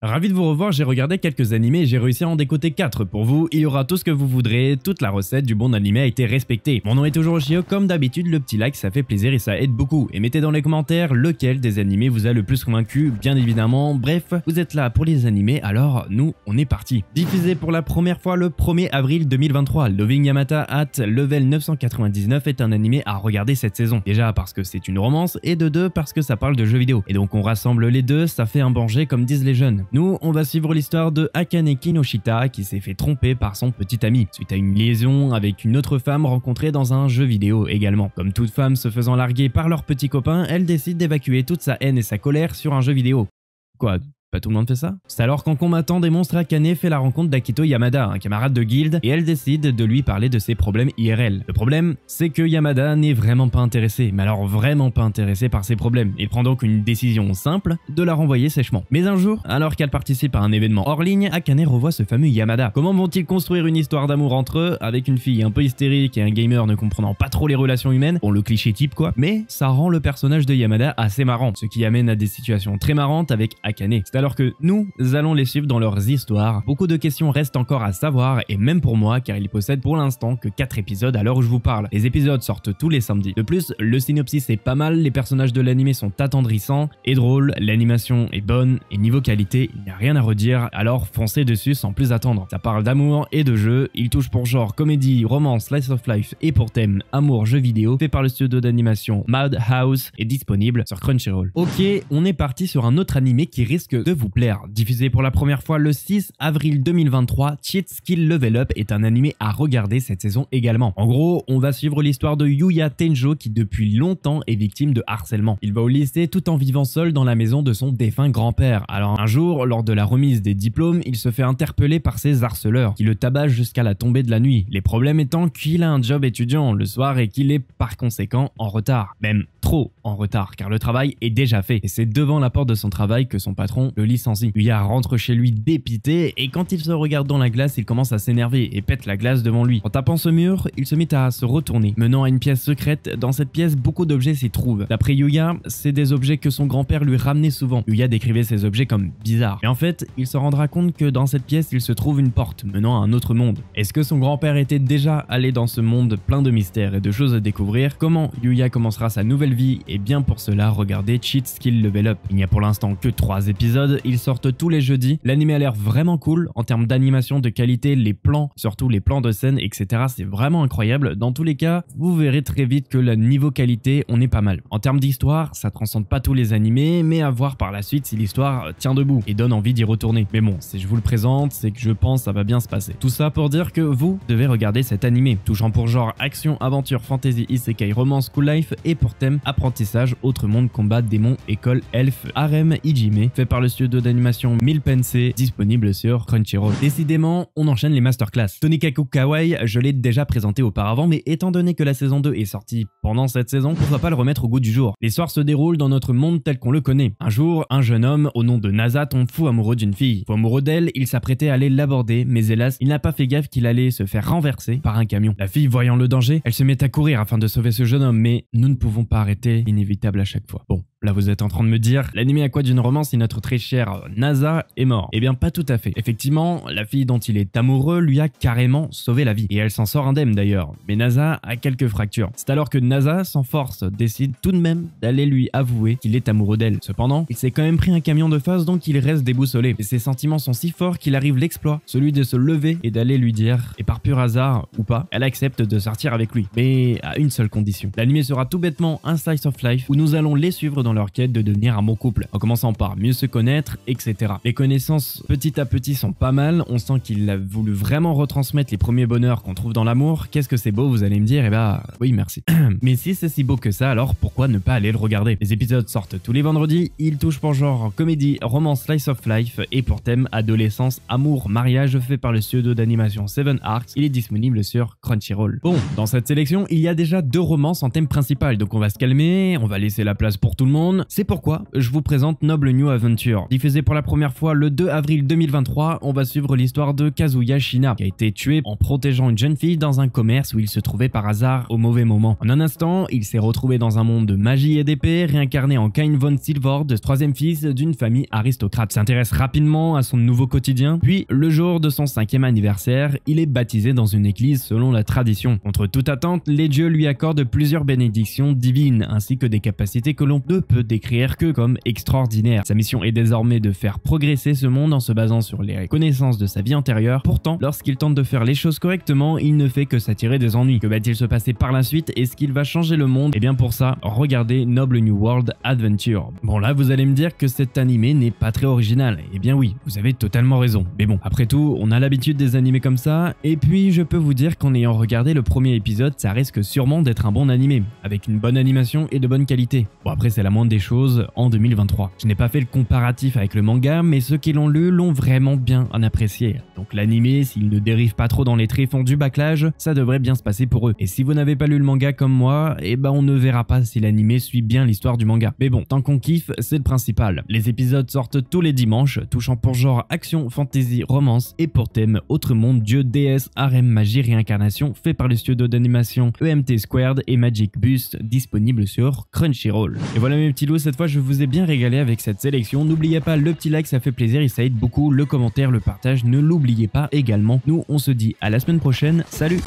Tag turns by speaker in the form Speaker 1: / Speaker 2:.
Speaker 1: Ravi de vous revoir, j'ai regardé quelques animés et j'ai réussi à en décoter 4 pour vous. Il y aura tout ce que vous voudrez, toute la recette du bon animé a été respectée. Mon nom est toujours Oshio, comme d'habitude le petit like ça fait plaisir et ça aide beaucoup. Et mettez dans les commentaires lequel des animés vous a le plus convaincu, bien évidemment. Bref, vous êtes là pour les animés, alors nous on est parti. Diffusé pour la première fois le 1er avril 2023, Loving Yamata at Level 999 est un animé à regarder cette saison. Déjà parce que c'est une romance et de deux parce que ça parle de jeux vidéo. Et donc on rassemble les deux, ça fait un bon jet comme disent les jeunes. Nous, on va suivre l'histoire de Akane Kinoshita qui s'est fait tromper par son petit ami suite à une liaison avec une autre femme rencontrée dans un jeu vidéo également. Comme toute femme se faisant larguer par leur petit copain, elle décide d'évacuer toute sa haine et sa colère sur un jeu vidéo. Quoi ? Pas tout le monde fait ça? C'est alors qu'en combattant des monstres, Akane fait la rencontre d'Akito Yamada, un camarade de guilde, et elle décide de lui parler de ses problèmes IRL. Le problème, c'est que Yamada n'est vraiment pas intéressé, mais alors vraiment pas intéressé par ses problèmes. Il prend donc une décision simple, de la renvoyer sèchement. Mais un jour, alors qu'elle participe à un événement hors ligne, Akane revoit ce fameux Yamada. Comment vont-ils construire une histoire d'amour entre eux, avec une fille un peu hystérique et un gamer ne comprenant pas trop les relations humaines? Bon, le cliché type quoi, mais ça rend le personnage de Yamada assez marrant, ce qui amène à des situations très marrantes avec Akane. C'est alors que nous allons les suivre dans leurs histoires. Beaucoup de questions restent encore à savoir et même pour moi car il possède pour l'instant que 4 épisodes à l'heure où je vous parle. Les épisodes sortent tous les samedis. De plus, le synopsis est pas mal, les personnages de l'anime sont attendrissants et drôles, l'animation est bonne et niveau qualité, il n'y a rien à redire, alors foncez dessus sans plus attendre. Ça parle d'amour et de jeux, il touche pour genre comédie, romance, slice of life et pour thème amour jeux vidéo, fait par le studio d'animation Madhouse et disponible sur Crunchyroll. Ok, on est parti sur un autre animé qui risque de vous plaire. Diffusé pour la première fois le 6 avril 2023, Cheat Skill Level Up est un animé à regarder cette saison également. En gros, on va suivre l'histoire de Yuya Tenjo qui depuis longtemps est victime de harcèlement. Il va au lycée tout en vivant seul dans la maison de son défunt grand-père. Alors un jour, lors de la remise des diplômes, il se fait interpeller par ses harceleurs qui le tabassent jusqu'à la tombée de la nuit. Les problèmes étant qu'il a un job étudiant le soir et qu'il est par conséquent en retard. Même trop en retard car le travail est déjà fait et c'est devant la porte de son travail que son patron le licencie. Yuya rentre chez lui dépité et quand il se regarde dans la glace, il commence à s'énerver et pète la glace devant lui. En tapant ce mur, il se mit à se retourner, menant à une pièce secrète. Dans cette pièce, beaucoup d'objets s'y trouvent. D'après Yuya, c'est des objets que son grand-père lui ramenait souvent. Yuya décrivait ces objets comme bizarres. Et en fait, il se rendra compte que dans cette pièce, il se trouve une porte menant à un autre monde. Est-ce que son grand-père était déjà allé dans ce monde plein de mystères et de choses à découvrir? Comment Yuya commencera sa nouvelle vie? Et bien pour cela, regardez Cheat Skill Level Up. Il n'y a pour l'instant que 3 épisodes, ils sortent tous les jeudis. L'anime a l'air vraiment cool en termes d'animation, de qualité, les plans, surtout les plans de scène, etc. C'est vraiment incroyable. Dans tous les cas, vous verrez très vite que le niveau qualité, on est pas mal. En termes d'histoire, ça transcende pas tous les animés, mais à voir par la suite si l'histoire tient debout et donne envie d'y retourner. Mais bon, si je vous le présente, c'est que je pense ça va bien se passer. Tout ça pour dire que vous devez regarder cet animé, touchant pour genre action, aventure, fantasy, isekai, romance, cool life et pour thème apprentissage, autre monde, combat, démons, école, elfe, harem, Ijime, fait par le studio d'animation Milpense, disponible sur Crunchyroll. Décidément, on enchaîne les masterclass. Tonikaku Kawaii, je l'ai déjà présenté auparavant, mais étant donné que la saison 2 est sortie pendant cette saison, pourquoi pas le remettre au goût du jour. L'histoire se déroule dans notre monde tel qu'on le connaît. Un jour, un jeune homme au nom de Nasa tombe fou amoureux d'une fille. Fou amoureux d'elle, il s'apprêtait à aller l'aborder, mais hélas, il n'a pas fait gaffe qu'il allait se faire renverser par un camion. La fille, voyant le danger, elle se met à courir afin de sauver ce jeune homme, mais nous ne pouvons pas arrêter l'inévitable à chaque fois. Bon. Là vous êtes en train de me dire, l'anime à quoi d'une romance si notre très cher Nasa est mort? Eh bien pas tout à fait. Effectivement, la fille dont il est amoureux lui a carrément sauvé la vie. Et elle s'en sort indemne d'ailleurs. Mais Nasa a quelques fractures. C'est alors que Nasa, sans force, décide tout de même d'aller lui avouer qu'il est amoureux d'elle. Cependant, il s'est quand même pris un camion de face donc il reste déboussolé. Et ses sentiments sont si forts qu'il arrive l'exploit, celui de se lever et d'aller lui dire, et par pur hasard ou pas, elle accepte de sortir avec lui. Mais à une seule condition. L'anime sera tout bêtement un slice of life où nous allons les suivre dans leur quête de devenir un bon couple, en commençant par mieux se connaître, etc. Les connaissances petit à petit sont pas mal, on sent qu'il a voulu vraiment retransmettre les premiers bonheurs qu'on trouve dans l'amour. Qu'est-ce que c'est beau, vous allez me dire, et bah oui merci. Mais si c'est si beau que ça, alors pourquoi ne pas aller le regarder? Les épisodes sortent tous les vendredis, ils touchent pour genre comédie, romance, slice of life et pour thème adolescence, amour, mariage, fait par le studio d'animation Seven Arcs. Il est disponible sur Crunchyroll. Bon, dans cette sélection, il y a déjà 2 romances en thème principal, donc on va se calmer, on va laisser la place pour tout le monde. monde, c'est pourquoi je vous présente Noble New Adventure. Diffusé pour la première fois le 2 avril 2023, on va suivre l'histoire de Kazuya Shina, qui a été tué en protégeant une jeune fille dans un commerce où il se trouvait par hasard au mauvais moment. En un instant, il s'est retrouvé dans un monde de magie et d'épée, réincarné en Kain von Silvord, troisième fils d'une famille aristocrate. S'intéresse rapidement à son nouveau quotidien, puis le jour de son 5e anniversaire, il est baptisé dans une église selon la tradition. Contre toute attente, les dieux lui accordent plusieurs bénédictions divines, ainsi que des capacités que l'on ne peut décrire que comme extraordinaires. Sa mission est désormais de faire progresser ce monde en se basant sur les connaissances de sa vie antérieure. Pourtant, lorsqu'il tente de faire les choses correctement, il ne fait que s'attirer des ennuis. Que va-t-il se passer par la suite? Est-ce qu'il va changer le monde? Et bien pour ça, regardez Noble New World Adventure. Bon là, vous allez me dire que cet animé n'est pas très original. Eh bien oui, vous avez totalement raison. Mais bon, après tout, on a l'habitude des animés comme ça, et puis je peux vous dire qu'en ayant regardé le premier épisode, ça risque sûrement d'être un bon animé, avec une bonne animation et de bonne qualité. Bon après c'est la moindre des choses en 2023. Je n'ai pas fait le comparatif avec le manga, mais ceux qui l'ont lu l'ont vraiment bien apprécié. Donc l'animé, s'il ne dérive pas trop dans les tréfonds du bâclage, ça devrait bien se passer pour eux. Et si vous n'avez pas lu le manga comme moi, eh ben on ne verra pas si l'animé suit bien l'histoire du manga. Mais bon, tant qu'on kiffe, c'est le principal. Les épisodes sortent tous les dimanches, touchant pour genre action, fantasy, romance et pour thème autre monde, dieu, déesse, harem, magie, réincarnation, fait par le studio d'animation EMT Squared et Magic Boost, disponible sur Crunchyroll. Et voilà mes petits loups, cette fois je vous ai bien régalé avec cette sélection. N'oubliez pas le petit like, ça fait plaisir et ça aide beaucoup, le commentaire, le partage, ne l'oubliez pas également. Nous on se dit à la semaine prochaine, salut!